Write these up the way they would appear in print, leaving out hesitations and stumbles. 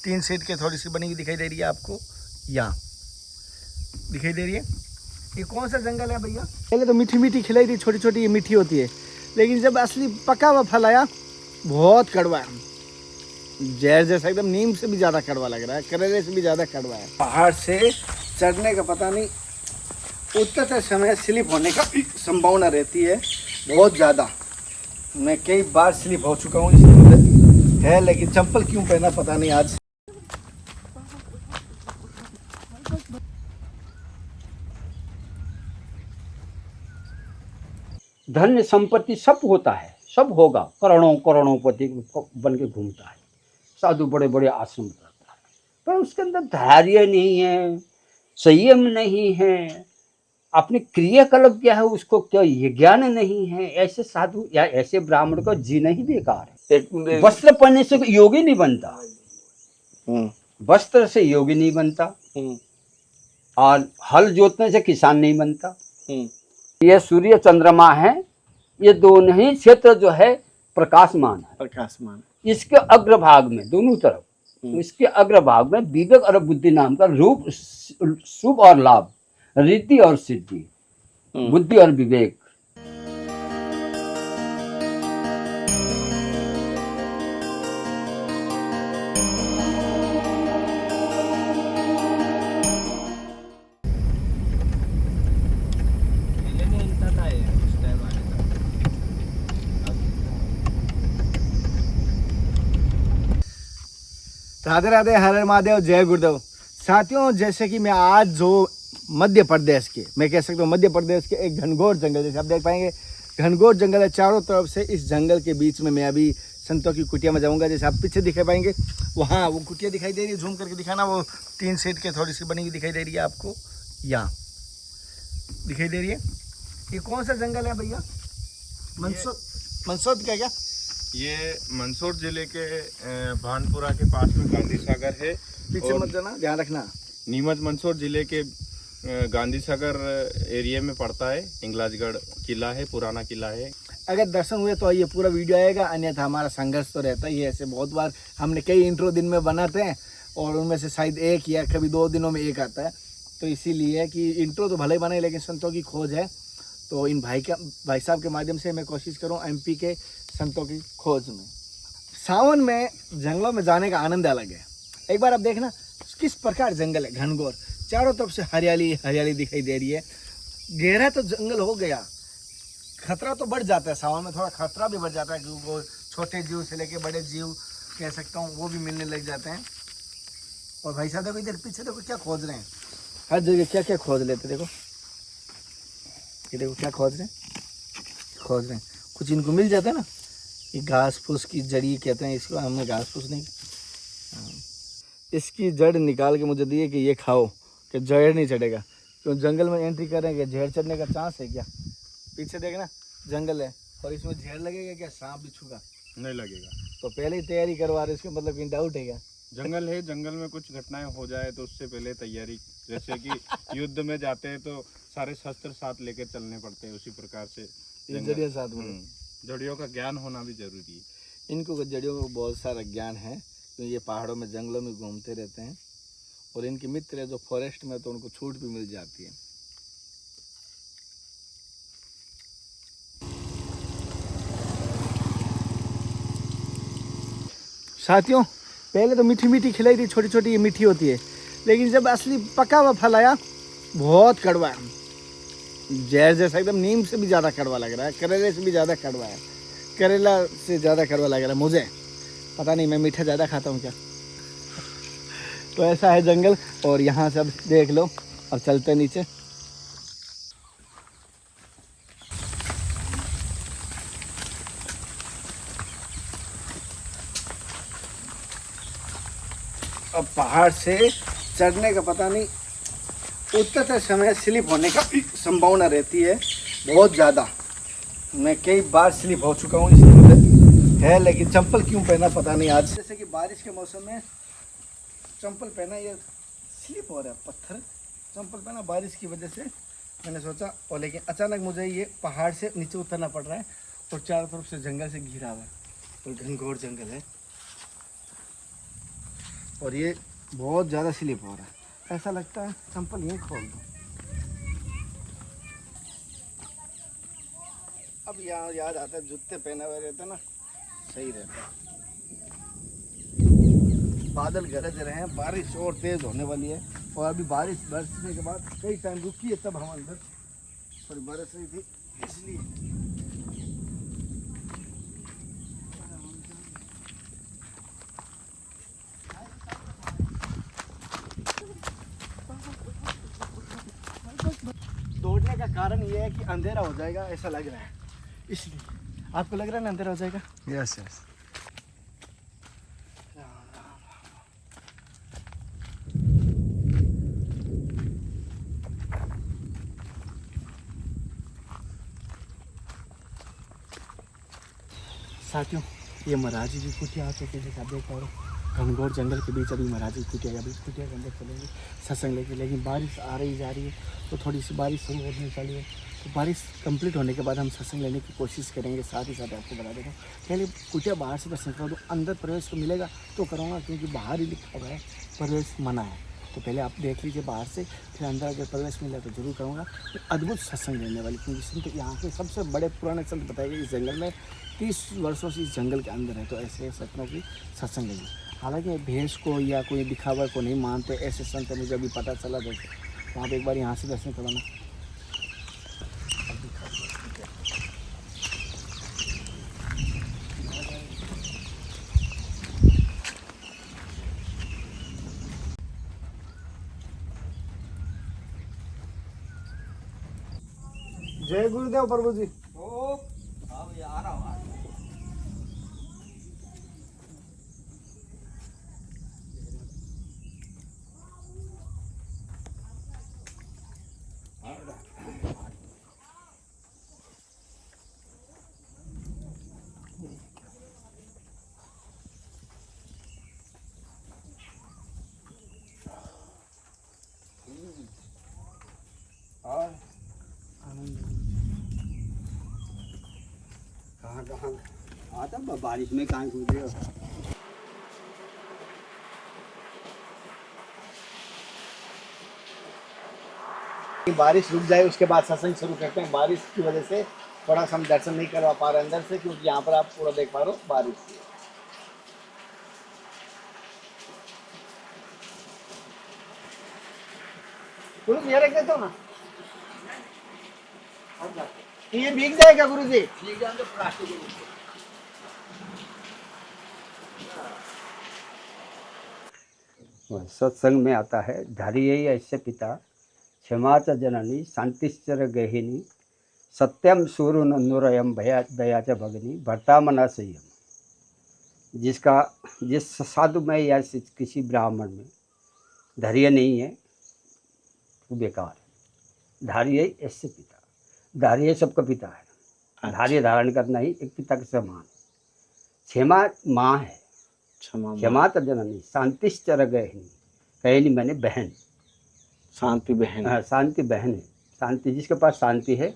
Tin shed के थोड़ी सी बनी हुई दिखाई दे रही है आपको, यहाँ दिखाई दे रही है। ये कौन सा जंगल है भैया? पहले तो मीठी मीठी खिलाई थी, छोटी छोटी ये मीठी होती है, लेकिन जब असली पका हुआ फल आया बहुत कड़वा है, जहर जैसा, एकदम नीम से भी ज़्यादा कड़वा लग रहा है, करेले से भी ज़्यादा कड़वा है। पहाड़ से चढ़ने का पता नहीं, उतरते समय स्लिप होने का संभावना रहती है बहुत ज़्यादा। मैं कई बार स्लिप हो चुका हूँ, इसलिए है, लेकिन चप्पल क्यों पहना पता नहीं आज। धन्य संपत्ति सब होता है, सब होगा, करोड़ों करोड़ोंपति बन के घूमता है, साधु बड़े बड़े आश्रम करता है, पर उसके अंदर धैर्य नहीं है, संयम नहीं है, अपने क्रियाकलाप क्या है उसको क्या ये ज्ञान नहीं है। ऐसे साधु या ऐसे ब्राह्मण को जीना ही बेकार है। वस्त्र पहनने से योगी नहीं बनता, वस्त्र से योगी नहीं बनता, और हल जोतने से किसान नहीं बनता। ये सूर्य चंद्रमा है, ये दोनों ही क्षेत्र जो है प्रकाशमान है। इसके अग्रभाग में दोनों तरफ, इसके अग्रभाग में विवेक और बुद्धि नाम का रूप, शुभ और लाभ, रिद्धि और सिद्धि, बुद्धि और विवेक। राधे राधे, हर हर महादेव, जय गुरुदेव। साथियों, जैसे कि मैं आज जो मध्य प्रदेश के, मैं कह सकता हूँ मध्य प्रदेश के एक घनघोर जंगल, जैसे आप देख पाएंगे घनघोर जंगल है चारों तरफ से। इस जंगल के बीच में मैं अभी संतों की कुटिया में जाऊंगा। जैसे आप पीछे दिखा पाएंगे, वहाँ वो कुटिया दिखाई दे रही है, जूम करके दिखाना, वो टीन शेड के थोड़ी सी बनी हुई दिखाई दे रही है आपको, यहाँ दिखाई दे रही है। ये कौन सा जंगल है भैया? मंदसौर का क्या? ये मंदसौर जिले के भानपुरा के पास में गांधी सागर है। पीछे मत जाना, ध्यान रखना। नीमच मंदसौर जिले के गांधी सागर एरिया में पड़ता है। इंगलाजगढ़ किला है, पुराना किला है। अगर दर्शन हुए तो ये पूरा वीडियो आएगा, अन्यथा हमारा संघर्ष तो रहता ही है। ऐसे बहुत बार हमने कई इंट्रो दिन में बनाते हैं और उनमें से शायद एक या कभी 2 दिनों में एक आता है, तो इसीलिए कि इंट्रो तो भले ही बने, लेकिन संतों की खोज है, तो इन भाई साहब के माध्यम से मैं कोशिश करूँ एमपी के संतों की खोज में। सावन में जंगलों में जाने का आनंद अलग है। एक बार आप देखना किस प्रकार जंगल है, घनघोर, चारों तरफ से हरियाली हरियाली दिखाई दे रही है। गहरा तो जंगल हो गया, खतरा तो बढ़ जाता है सावन में, थोड़ा खतरा भी बढ़ जाता है, क्योंकि वो छोटे जीव से लेके बड़े जीव कह सकता हूँ वो भी मिलने लग जाते हैं। और भाई साहब देखो इधर पीछे देखो क्या खोज रहे हैं, हर जगह क्या क्या खोज लेते, देखो ये देखो क्या खोज रहे हैं। कुछ इनको मिल जाता है ना, ये घास फूस की जड़ी कहते हैं इसको, हमने घास फूस नहीं, इसकी जड़ निकाल के मुझे दिए कि ये खाओ, कि जहर नहीं चढ़ेगा। क्यों जंगल में एंट्री कर रहे हैं, कि जहर चढ़ने का चांस है क्या? पीछे देखना जंगल है, और इसमें जहर लगेगा क्या? सांप बिच्छू का नहीं लगेगा। तो पहले ही तैयारी करवा रहे, इसका मतलब कहीं डाउट है क्या? जंगल है, जंगल में कुछ घटनाएं हो जाए तो उससे पहले तैयारी, जैसे कि युद्ध में जाते हैं तो सारे शस्त्र साथ लेकर चलने पड़ते हैं, उसी प्रकार से जड़ियों साथ में जड़ियों का ज्ञान होना भी जरूरी है। इनको जड़ियों का बहुत सारा ज्ञान है, तो ये पहाड़ों में जंगलों में घूमते रहते हैं, और इनके मित्र है जो फॉरेस्ट में, तो उनको छूट भी मिल जाती है। साथियों, पहले तो मीठी मीठी खिलाई थी, छोटी छोटी ये मीठी होती है, लेकिन जब असली पका हुआ फल आया बहुत कड़वा है, जहर जैसा, एकदम नीम से भी ज़्यादा कड़वा लग रहा है, करेले से भी ज़्यादा कड़वा है, करेला से ज़्यादा कड़वा लग रहा है मुझे, पता नहीं मैं मीठा ज़्यादा खाता हूँ क्या। तो ऐसा है जंगल, और यहाँ से अब देख लो और चलते नीचे। अब पहाड़ से चढ़ने का पता नहीं, उतरते समय स्लिप होने का संभावना रहती है बहुत ज़्यादा। मैं कई बार स्लिप हो चुका हूँ, इसलिए है, लेकिन चप्पल क्यों पहना पता नहीं आज। जैसे कि बारिश के मौसम में चप्पल पहना, ये स्लिप हो रहा है, पत्थर चप्पल पहना बारिश की वजह से, मैंने सोचा, और लेकिन अचानक मुझे ये पहाड़ से नीचे उतरना पड़ रहा है, और चारों तरफ से जंगल से घिरा हुआ है, और घनघोर जंगल है। और ये बहुत ज़्यादा स्लिप हो रहा है, ऐसा लगता है चंपल यहीं खोल दूँ। अब यहाँ याद आता है जूते पहने हुए रहते ना, सही रहता है। बादल गरज रहे हैं, बारिश और तेज़ होने वाली है, और अभी बारिश बरसने के बाद कई टाइम रुकी है, तब हम अंदर थोड़ी बरस रही थी इसलिए। दौड़ने का कारण ये है कि अंधेरा हो जाएगा ऐसा लग रहा है, इसलिए। आपको लग रहा है ना अंधेरा हो जाएगा? Yes yes. साथियों, ये महाराजी की कुटिया आ चुकी है, जैसे आप देख पा रहे हो, घनघोर जंगल के बीच अभी महाराजी की कुटिया है। अभी कुटिया के अंदर चलेंगे सत्संग लेके, लेकिन बारिश आ रही जा रही है, तो थोड़ी सी बारिश शुरू होने वाली है। तो बारिश कंप्लीट होने के बाद हम सत्संग लेने की कोशिश करेंगे। साथ ही साथ आपको बता देता हूँ, पहले कुटिया बाहर से दर्शन करा दो, अंदर प्रवेश को मिलेगा तो करूँगा, क्योंकि बाहर ही लिखा हुआ है प्रवेश मना है। तो पहले आप देख लीजिए बाहर से, फिर अंदर अगर प्रवेश मिला तो जरूर करूँगा। अद्भुत सत्संग लेने वाली, क्योंकि संत यहाँ के सबसे बड़े पुराने संत बताए गए इस जंगल में 30 वर्षों से इस जंगल के अंदर है। तो ऐसे संतों की सत्संग लेंगे। हालांकि भैंस को या कोई दिखावा को नहीं मानते ऐसे संत, मुझे अभी पता चला। जैसे तो आप एक बार यहाँ से दर्शन करवाना। जय गुरुदेव प्रभु जी। कहाँ आता बारिश में कहाँ कूदे हो? बारिश रुक जाए उसके बाद सत्संग शुरू करते हैं। बारिश की वजह से थोड़ा सा हम दर्शन नहीं करवा पा रहे अंदर से, क्योंकि यहाँ पर आप पूरा देख पा रहे हो बारिश। गुरु जी रख देता हूँ ना, ये भीग जाएगा गुरु जी। सत्संग में आता है, धारिये ऐसे पिता क्षमा च जननी शांतिश्चर गहिनी सत्यम सूर्य नुरयम भया दया च भगनी भरता मना संयम। जिस साधु में या किसी ब्राह्मण में धैर्य नहीं है वो बेकार है। धारिये ऐसे पिता, धारिये सबका पिता है। धार्य धारण करना ही एक पिता के समान। क्षमा माँ है, क्षमा तो जननी शांतिश्चर गहिनी, गहिनी मैंने बहन, शांति बहन। हाँ, शांति बहन है। शांति जिसके पास शांति है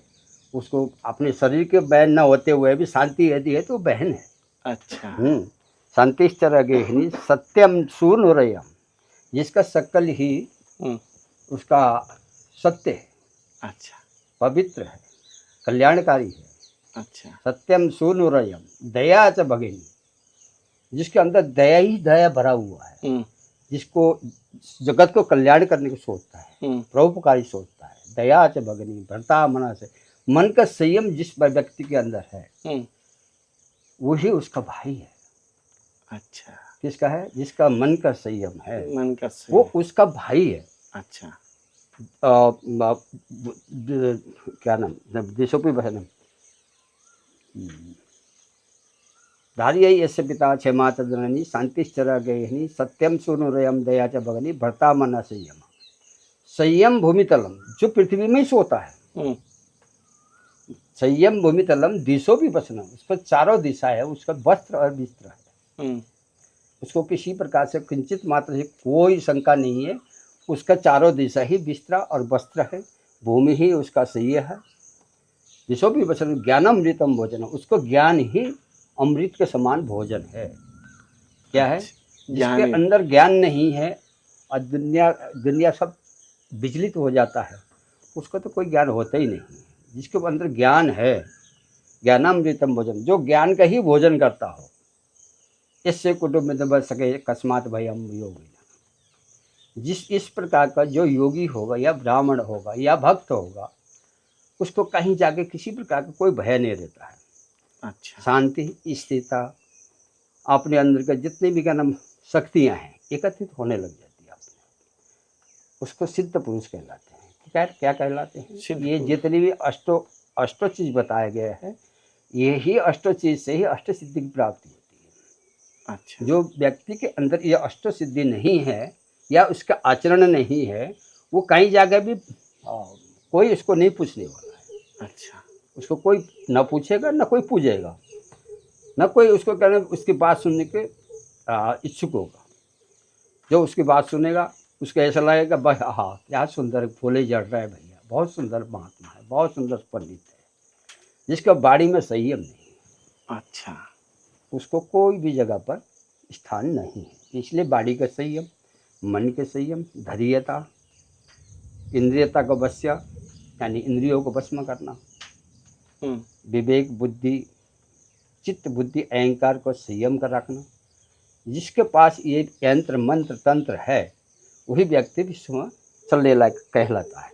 उसको अपने शरीर के बहन न होते हुए भी शांति यदि है तो बहन है। अच्छा। शांतिश्चर गहिनी सत्यम सूर्यम, जिसका सकल ही उसका सत्य है। अच्छा। पवित्र है, कल्याणकारी है। अच्छा। सत्यम सूर्यम दया च भगिनी, जिसके अंदर दया ही दया भरा हुआ है, जिसको जगत को कल्याण करने को सोचता है, परोपकारी सोचता है। दया च भगिनी भरता मना से, मन का संयम जिस व्यक्ति के अंदर है वही उसका भाई है। अच्छा। किसका है? जिसका मन का संयम है, मन का वो उसका भाई है। अच्छा। क्या नाम देशोपी बहनम धारिये ऐसे पिता क्षमा च जननी शांतिश्चर गहिनी सत्यम सूर्यम दया च भगनी भरता मना संयम। संयम भूमितलम, जो पृथ्वी में ही सोता है। संयम भूमितलम दिशो भी वसनम, उसका चारों दिशा है, उसका वस्त्र और विस्त्र है। उसको किसी प्रकार से किंचित मात्र से कोई शंका नहीं है, उसका चारों दिशा ही विस्त्र और वस्त्र है, भूमि ही उसका सही है। दिशो भी वचन ज्ञानमृतम भोजन, उसको ज्ञान ही अमृत के समान भोजन है। क्या है? जिसके अंदर ज्ञान नहीं है और दुनिया सब विचलित हो जाता है, उसको तो कोई ज्ञान होता ही नहीं। जिसके अंदर ज्ञान है, ज्ञानामृतम भोजन, जो ज्ञान का ही भोजन करता हो, इससे कुटुंब में बच सके अकस्मात भयम योगी। जिस इस प्रकार का जो योगी होगा या ब्राह्मण होगा या भक्त होगा, उसको कहीं जाके किसी प्रकार का कोई भय नहीं रहता है। अच्छा, शांति, स्थिरता, अपने अंदर का जितने भी क्या नाम शक्तियाँ हैं एकत्रित होने लग जाती है अपने। उसको सिद्ध पुरुष कहलाते हैं। क्या कहलाते हैं? ये जितनी भी अष्टो चीज बताया गया है, यही अष्टो चीज से ही अष्ट सिद्धि की प्राप्ति होती है। अच्छा, जो व्यक्ति के अंदर ये अष्ट सिद्धि नहीं है या उसका आचरण नहीं है, वो कहीं जाकर भी कोई उसको नहीं पूछने वाला है। अच्छा, उसको कोई ना पूछेगा, ना कोई पूछेगा, ना कोई उसको कहना उसकी बात सुनने के इच्छुक होगा। जो उसकी बात सुनेगा उसको ऐसा लगेगा बस हाँ क्या सुंदर फूले जड़ रहा है भैया, बहुत सुंदर महात्मा है, बहुत सुंदर पंडित है। जिसका बाड़ी में संयम नहीं, अच्छा, उसको कोई भी जगह पर स्थान नहीं है। इसलिए बाड़ी का संयम, मन के संयम, धैर्यता, इंद्रियता को वश्य यानी इंद्रियों को वश में करना, विवेक, बुद्धि, चित्त, बुद्धि, अहंकार को संयम कर रखना। जिसके पास ये यंत्र मंत्र तंत्र है, वही व्यक्ति विश्व में चलने लायक कहलाता है।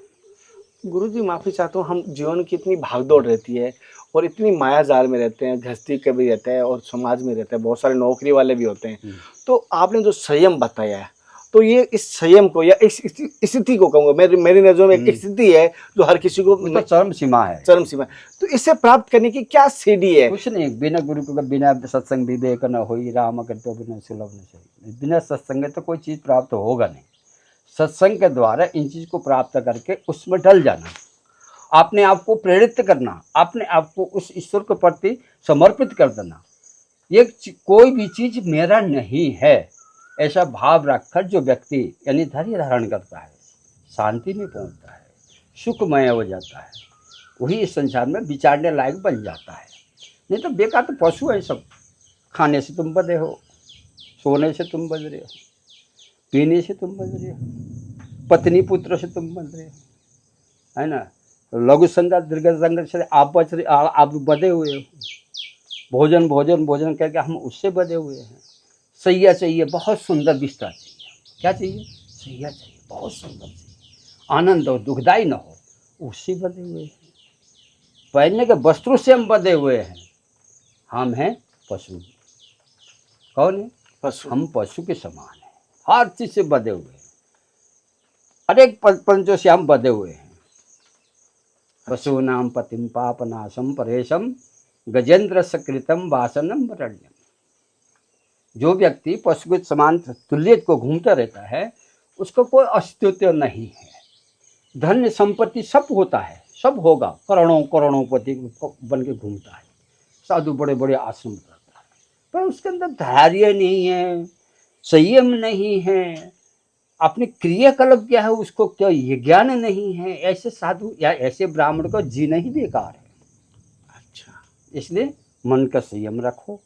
गुरुजी माफ़ी चाहता हूँ, हम जीवन की इतनी भागदौड़ रहती है और इतनी माया जाल में रहते हैं, गृहस्थी के भी रहते हैं और समाज में रहते हैं, बहुत सारे नौकरी वाले भी होते हैं। तो आपने जो संयम बताया है, तो ये इस संयम को या इस स्थिति को कहूँगा, मेरी नज़रों में एक स्थिति है जो हर किसी को तो चरम सीमा है। चरम सीमा। तो इससे प्राप्त करने की क्या सीढ़ी है? कुछ नहीं, बिना गुरु को बिना सत्संग विवेक न होई, राम करते बिना सुलभ न सही। बिना सत्संग तो कोई चीज़ प्राप्त होगा नहीं। सत्संग के द्वारा इन चीज़ को प्राप्त करके उसमें ढल जाना, अपने आप को प्रेरित करना, अपने आप को उस ईश्वर के प्रति समर्पित कर देना। ये कोई भी चीज़ मेरा नहीं है ऐसा भाव रखकर जो व्यक्ति यानी धैर्य धारण करता है, शांति में पहुंचता है, सुखमय हो जाता है, वही इस संसार में विचारने लायक बन जाता है। नहीं तो बेकार तो पशु है सब। खाने से तुम बधे हो, सोने से तुम बध रहे हो, पीने से तुम बध रहे हो, पत्नी पुत्र से तुम बध रहे हो, है ना। लघु संघर्ष दीर्घ संघर्ष से आप बच रहे, आप बधे हुए हो। भोजन भोजन भोजन करके हम उससे बधे हुए हैं। सैया चाहिए, बहुत सुंदर बिस्तर चाहिए। क्या चाहिए? सैया चाहिए, बहुत सुंदर चाहिए, आनंद हो, दुखदाई न हो, उससे बधे हुए हैं। पहनने के वस्त्रों से हम बधे हुए हैं। हम हैं पशु। कौन है? पशु। हम पशु के समान हैं, हर चीज से बधे हुए हैं, अनेक पंचों से हम बधे हुए हैं। पशु नाम पतिम पापनाशम परेशम गजेंद्र सकृतम वासनम वरण्यम। जो व्यक्ति पशु के समान तुल्य को घूमता रहता है, उसका कोई अस्तित्व नहीं है। धन्य संपत्ति सब होता है, सब होगा, करोड़ों करोड़ों पति बन के घूमता है, साधु बड़े बड़े आश्रम करता है, पर उसके अंदर धैर्य नहीं है, संयम नहीं है, अपने क्रियाकलाप क्या है उसको क्या ये ज्ञान नहीं है। ऐसे साधु या ऐसे ब्राह्मण को जीना ही बेकार है। अच्छा, इसलिए मन का संयम रखो,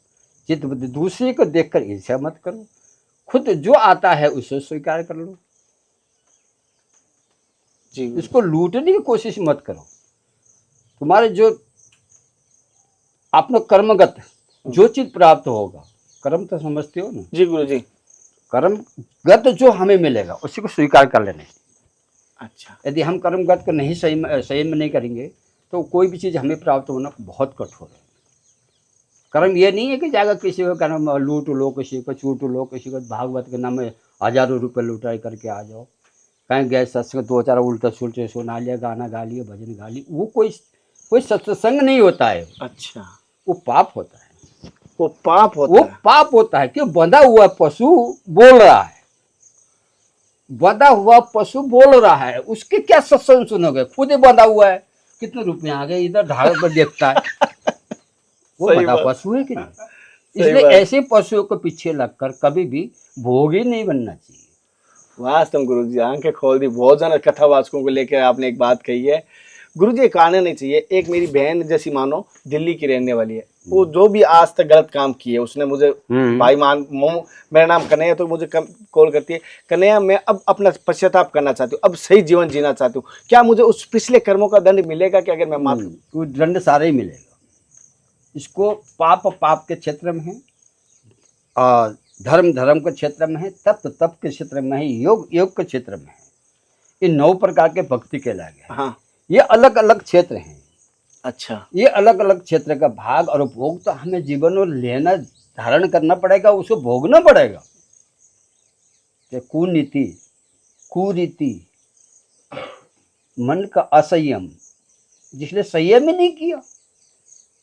चित्त बुद्धि, दूसरे को देखकर ईर्ष्या मत करो, खुद जो आता है उसे स्वीकार कर लो जी। इसको लूटने की कोशिश मत करो। तुम्हारे जो अपना कर्मगत जो चीज प्राप्त होगा, कर्म तो समझते हो ना? जी गुरु जी। कर्मगत जो हमें मिलेगा उसी को स्वीकार कर लेना। अच्छा, यदि हम कर्मगत को नहीं संयम नहीं करेंगे तो कोई भी चीज़ हमें प्राप्त होना बहुत कठोर है। कर्म ये नहीं है कि जाकर किसी को कर्म लूट लो, किसी को चूट लो, किसी को भागवत के नाम में हजारों रुपए लुटाई करके आ जाओ, कहीं गए सत्संग 2-4 उल्टा सुलटे सुना लिया, गाना गा लिया, भजन गा लिया, वो कोई सत्संग नहीं होता है। अच्छा, वो पाप होता है। वो पाप होता वो है। पाप होता है। क्यों? बंधा हुआ पशु बोल रहा है, बंधा हुआ पशु बोल रहा है, उसके क्या सत्संग सुनोगे? खुद ही बंधा हुआ है, कितने रुपए आ गए, इधर ढाल पर देखता है। वो बंधा पशु है कि नहीं? इसलिए ऐसे पशुओं को पीछे लगकर कभी भी भोगी नहीं बनना चाहिए। वास्तव गुरु जी आंखें खोल दी। बहुत ज्यादा कथावाचकों को लेकर आपने एक बात कही है। गुरु जी एक आना नहीं चाहिए। एक मेरी बहन जैसी मानो दिल्ली की रहने वाली है, वो जो भी आज तक गलत काम किए उसने मुझे भाई मेरा नाम कन्हैया, तो मुझे कॉल करती है, कन्हैया मैं अब अपना पश्चाताप करना चाहती हूँ, अब सही जीवन जीना चाहती हूँ, क्या मुझे उस पिछले कर्मों का दंड मिलेगा कि अगर मैं माफ वो दंड सारे ही मिलेगा। इसको पाप के क्षेत्र में है, और धर्म के क्षेत्र में है, तप के क्षेत्र में है, योग के क्षेत्र में है। ये 9 प्रकार के भक्ति कहलाए गए। हाँ, ये अलग अलग क्षेत्र हैं। अच्छा, ये अलग अलग क्षेत्र का भाग और भोग तो हमें जीवन में लेना, धारण करना पड़ेगा, उसको भोगना पड़ेगा। कुनीति, कुरीति, मन का असंयम, जिसने संयम ही नहीं किया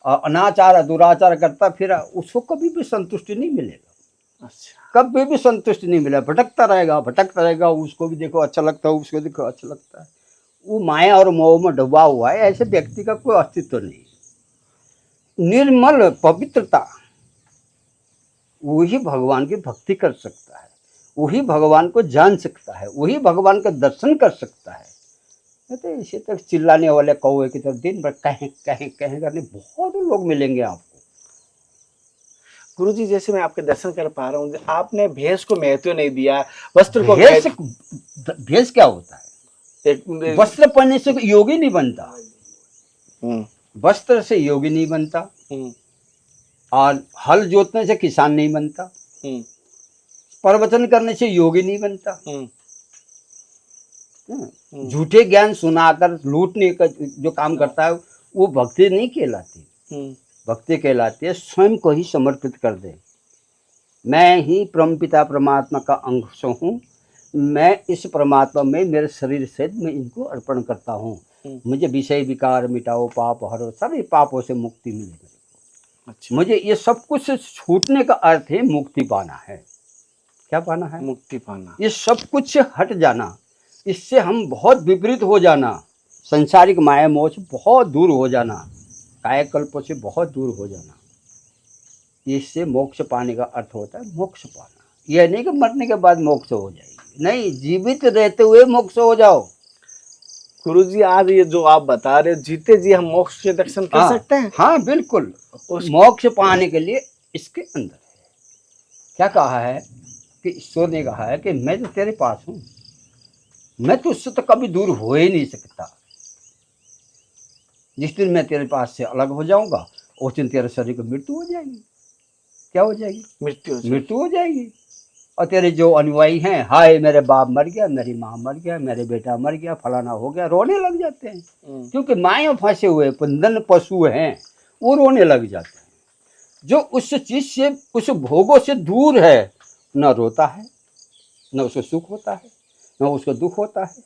और अनाचार दुराचार करता फिर, उसको कभी भी संतुष्टि नहीं मिलेगा। अच्छा, कभी भी संतुष्टि नहीं मिलेगा, भटकता रहेगा। उसको भी देखो अच्छा लगता है, उसको देखो अच्छा लगता है। वो माया और मोह में डूबा हुआ है। ऐसे व्यक्ति का कोई अस्तित्व नहीं। निर्मल पवित्रता, वही भगवान की भक्ति कर सकता है, वही भगवान को जान सकता है, वही भगवान का दर्शन कर सकता है। तो इसी तक चिल्लाने वाले कौवे की तरह दिन भर कहें करने बहुत लोग मिलेंगे आपको। गुरुजी, जैसे मैं आपके दर्शन कर पा रहा हूँ, आपने भेष को महत्व नहीं दिया, वस्त्र को। भेष क्या होता है? वस्त्र पहनने से योगी नहीं बनता, वस्त्र से योगी नहीं बनता, और हल जोतने से किसान नहीं बनता, प्रवचन करने से योगी नहीं बनता, झूठे ज्ञान सुनाकर लूटने का जो काम करता है वो भक्ति नहीं कहलाती। भक्ति कहलाती है स्वयं को ही समर्पित कर दे। मैं ही परमपिता परमात्मा का अंश हूँ, मैं इस परमात्मा में मेरे शरीर से मैं इनको अर्पण करता हूँ। मुझे विषय विकार मिटाओ, पाप हरो, सारे पापों से मुक्ति मिले मेरे को। अच्छा। मुझे ये सब कुछ छूटने का अर्थ है मुक्ति पाना है। क्या पाना है? मुक्ति पाना। ये सब कुछ हट जाना, इससे हम बहुत विपरीत हो जाना, संसारिक माया मोह से बहुत दूर हो जाना, कायकल्पों से बहुत दूर हो जाना। इससे मोक्ष पाने का अर्थ होता है मोक्ष पाना। यह नहीं कि मरने के बाद मोक्ष हो जाएगी, नहीं, जीवित रहते हुए मोक्ष हो जाओ। गुरुजी, आज ये जो आप बता रहे हो, जीते जी हम मोक्ष के दर्शन कर सकते हैं? हाँ बिल्कुल। मोक्ष पाने के लिए इसके अंदर है। क्या कहा है कि ईश्वर ने कहा है कि मैं तो तेरे पास हूँ, मैं तो उससे तो कभी दूर हो ही नहीं सकता। जिस दिन मैं तेरे पास से अलग हो जाऊंगा उस दिन तेरे शरीर को मृत्यु हो जाएगी। क्या हो जाएगी? मृत्यु हो जाएगी। और तेरे जो अनुयायी हैं, हाय मेरे बाप मर गया, मेरी माँ मर गया, मेरे बेटा मर गया, फलाना हो गया, रोने लग जाते हैं। क्योंकि माया फंसे हुए बंधन पशु हैं, वो रोने लग जाते हैं। जो उस चीज से, उस भोगों से दूर है, न रोता है, न उसको सुख होता है, न उसको दुख होता है,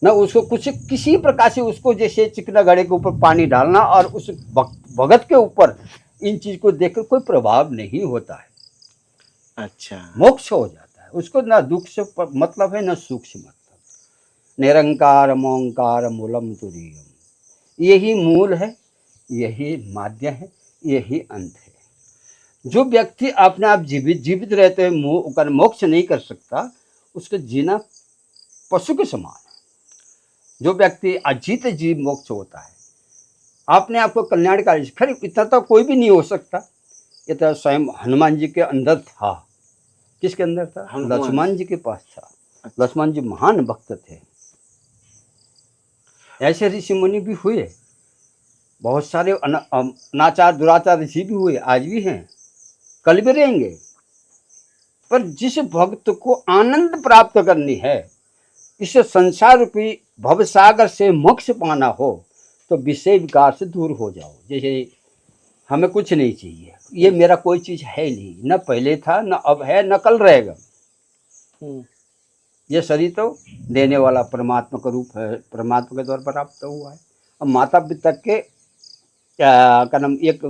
न उसको कुछ किसी प्रकार से उसको जैसे चिकना घड़े के ऊपर पानी डालना और उस भगत के ऊपर इन चीज को देखकर कोई प्रभाव नहीं होता है। अच्छा, मोक्ष हो जाता है उसको, ना दुख से मतलब है, ना सुख से मतलब। निरंकार ओंकार मूलम तुरीयम, यही मूल है, यही माध्य है, यही अंत है। जो व्यक्ति अपने आप जीवित रहते हुए मोक्ष नहीं कर सकता, उसका जीना पशु के समान है। जो व्यक्ति अजीत जीव मोक्ष होता है, अपने आप को कल्याणकारी, खैर इतना तो कोई भी नहीं हो सकता। ये तो स्वयं हनुमान जी के अंदर था। किसके अंदर था? लक्ष्मण जी के पास था। लक्ष्मण जी महान भक्त थे। ऐसे ऋषि मुनि भी हुए, बहुत सारे अनाचार दुराचार ऋषि भी हुए, आज भी हैं, कल भी रहेंगे। पर जिस भक्त को आनंद प्राप्त करनी है, इस संसार रूपी भवसागर से मोक्ष पाना हो, तो विषय विकार से दूर हो जाओ। जैसे हमें कुछ नहीं चाहिए, ये मेरा कोई चीज है नहीं, न पहले था, न अब है, न कल रहेगा। ये शरीर तो देने वाला परमात्मा का रूप है, परमात्मा के द्वारा प्राप्त हुआ है। अब माता पिता के का नाम एक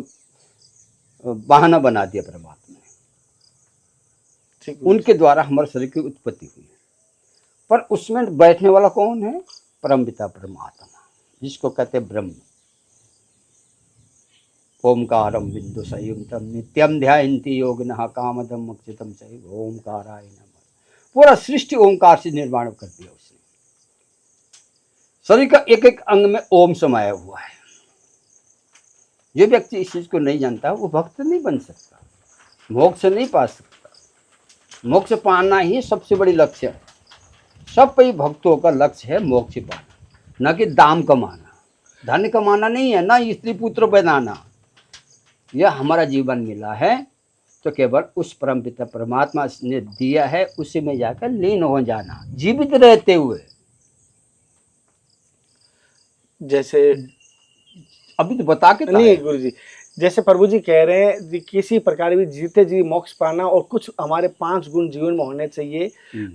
बहाना बना दिया परमात्मा ने, उनके द्वारा हमारे शरीर की उत्पत्ति हुई है। पर उसमें बैठने वाला कौन है? परमपिता परमात्मा, जिसको कहते ब्रह्म। ओमकारम बिंदु संयुक्तम नित्यम ध्यायन्ति योगिनः कामदम मोक्षितम चैव ओमकाराय नमः। पूरा सृष्टि ओमकार से निर्माण कर दिया उसने। शरीर का एक एक अंग में ओम समाया हुआ है। जो व्यक्ति इस चीज को नहीं जानता वो भक्त नहीं बन सकता, मोक्ष नहीं पा सकता। मोक्ष पाना ही सबसे बड़ी लक्ष्य है। सब कई भक्तों का लक्ष्य है मोक्ष पाना, न कि दाम कमाना, धन कमाना नहीं है, ना स्त्री पुत्र बनाना। यह हमारा जीवन मिला है तो केवल उस परमपिता परमात्मा ने दिया है, उसी में जाकर लीन हो जाना जीवित रहते हुए। जैसे अभी तो बता के नहीं गुरु जी, जैसे प्रभु जी कह रहे हैं कि किसी प्रकार भी जीते जी मोक्ष पाना और कुछ हमारे 5 गुण जीवन में होने चाहिए।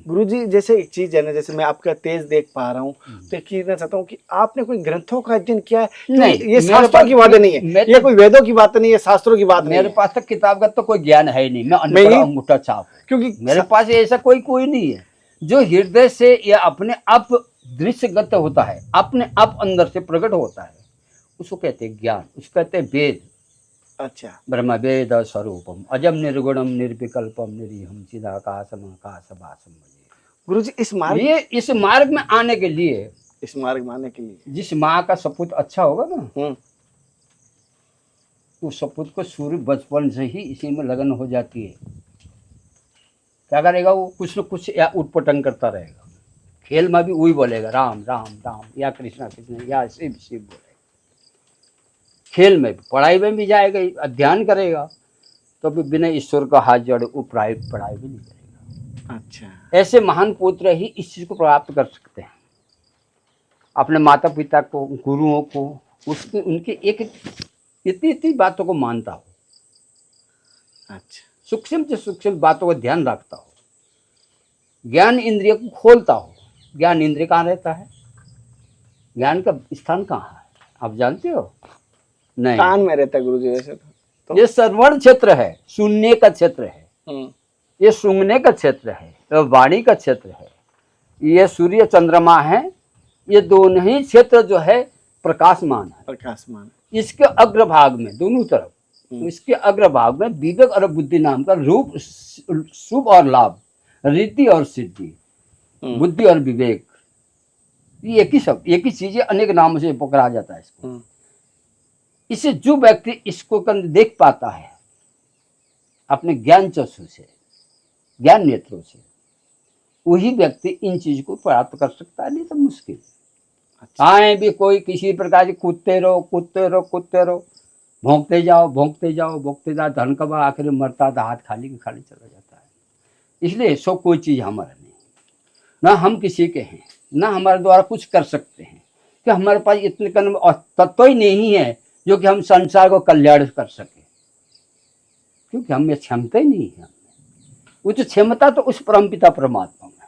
गुरु जी जैसे एक चीज है ना, जैसे मैं आपका तेज देख पा रहा हूँ तो कहना चाहता हूँ कि आपने कोई ग्रंथों का अध्ययन किया है? नहीं, ये शास्त्रों की बातें नहीं है, ये कोई वेदों की बात नहीं है, शास्त्रों की बात नहीं है। मेरे पास तक किताब का तो कोई ज्ञान है नहीं, मैं अनपढ़ अंगूठा छाप, क्योंकि मेरे पास ऐसा कोई नहीं है। जो हृदय से या अपने आप दृश्यगत होता है, अपने आप अंदर से प्रकट होता है, उसको कहते हैं ज्ञान, उसको कहते हैं वेद। अच्छा, ब्रह्म वेद स्वरूपम अजम निर्गुणम निर्विकल्पम निरीहम चिदाकाशम आकाशवासम। गुरु जी इस मार्ग में आने के लिए, इस मार्ग में आने के लिए जिस माँ का सपूत अच्छा होगा ना, उस सपूत को सूर्य बचपन से ही इसी में लगन हो जाती है। क्या करेगा वो? कुछ न कुछ या उटपटंग करता रहेगा। खेल में भी वही बोलेगा राम राम राम, या कृष्णा कृष्ण, या शिव शिव बोलेगा। खेल में भी, पढ़ाई में भी जाएगा, अध्ययन करेगा, तो भी बिना ईश्वर का हाथ जोड़े वो पढ़ाई भी नहीं करेगा। अच्छा, ऐसे महान पुत्र ही इस चीज को प्राप्त कर सकते हैं। अपने माता पिता को, गुरुओं को, उसके उनके एक इतनी बातों को मानता हो, अच्छा, सूक्ष्म से सूक्ष्म बातों का ध्यान रखता हो, ज्ञान इंद्रिय को खोलता हो। ज्ञान इंद्रिय कहाँ रहता है? ज्ञान का स्थान कहाँ है आप जानते हो? नहीं, कान में रहता है गुरु जी। वैसे तो ये श्रवण क्षेत्र है, सुनने का क्षेत्र है, ये सूंघने का क्षेत्र है, तो वाणी का क्षेत्र है। ये सूर्य चंद्रमा है, ये दोनों ही क्षेत्र जो है प्रकाशमान है। प्रकाशमान। इसके अग्रभाग में दोनों तरफ, इसके अग्रभाग में विवेक और बुद्धि नाम का रूप, शुभ और लाभ, रिद्धि और सिद्धि, बुद्धि और विवेक, ये एक ही शब्द, एक ही चीज है, अनेक नामों से पकड़ा जाता है इसको। इसे जो व्यक्ति इसको देख पाता है अपने ज्ञान चक्षु से, ज्ञान नेत्रों से, वही व्यक्ति इन चीज को प्राप्त कर सकता है, नहीं तो मुश्किल। अच्छा। आए भी कोई किसी प्रकार से कूदते रहो, भोंकते जाओ, धन कमा, आखिर मरता तो हाथ खाली के खाली चला जाता है। इसलिए सो कोई चीज हमारा नहीं, ना हम किसी के हैं, ना हमारे द्वारा कुछ कर सकते हैं, कि हमारे पास इतने कर्म और तत्व ही नहीं है जो कि हम संसार को कल्याण कर सके, क्योंकि हमें क्षमता ही नहीं है। वो तो क्षमता तो उस परमपिता परमात्मा में है,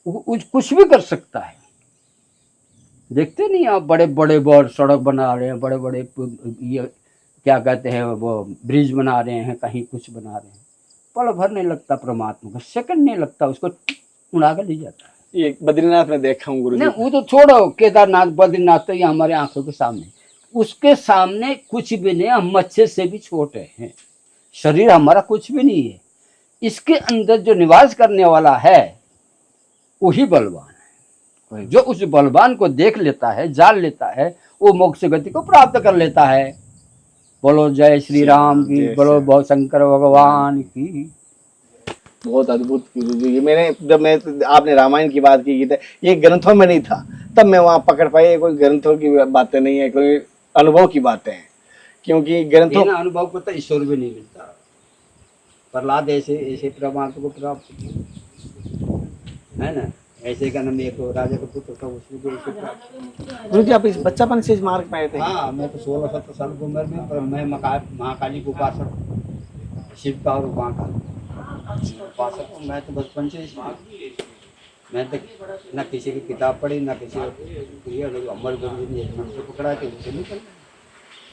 वो कुछ भी कर सकता है। देखते नहीं आप, बड़े बड़े सड़क बना रहे हैं, बड़े बड़े ये क्या कहते हैं वो ब्रिज बना रहे हैं, कहीं कुछ बना रहे हैं, पल भर नहीं लगता परमात्मा का, सेकंड नहीं लगता, उसको उड़ा कर ले जाता है। ये बद्रीनाथ में देखा हूँ गुरु जी। नहीं, वो तो छोड़ो, केदारनाथ बद्रीनाथ तो ये हमारे आंखों के सामने, उसके सामने कुछ भी नहीं, हम मच्छर से भी छोटे हैं, शरीर हमारा कुछ भी नहीं है। इसके अंदर जो निवास करने वाला है वही बलवान है। जो उस बलवान को देख लेता है, जान लेता है, वो मोक्ष गति को प्राप्त कर लेता है। बोलो जय श्री राम की, बोलो बहुत शंकर भगवान की। बहुत अद्भुत गुरु जी। जब आपने रामायण की बात की थी, ये ग्रंथों में नहीं था, तब मैं वहाँ पकड़ पाया कोई ग्रंथों की बातें नहीं है, कोई अनुभव की बातें हैं, क्योंकि ग्रंथों अनुभव को तो ईश्वर भी नहीं मिलता। प्रहलाद ऐसे परमात्मा को प्राप्त है ना, ऐसे का नाम एक राजा का पुत्र था, उसको गुरु जी आप इस बच्चापन से इस मार्ग में आए थे? हाँ, मैं तो 16-17 साल की उम्र में, पर मैं महाकाली को उपासक, शिव का और माँ का उपासक हूँ। मैं तो बचपन से इस मार्ग, मैं तो न किसी की किताब पढ़ी, न किसी अमर गुरु जी ने पकड़ा के उनसे निकल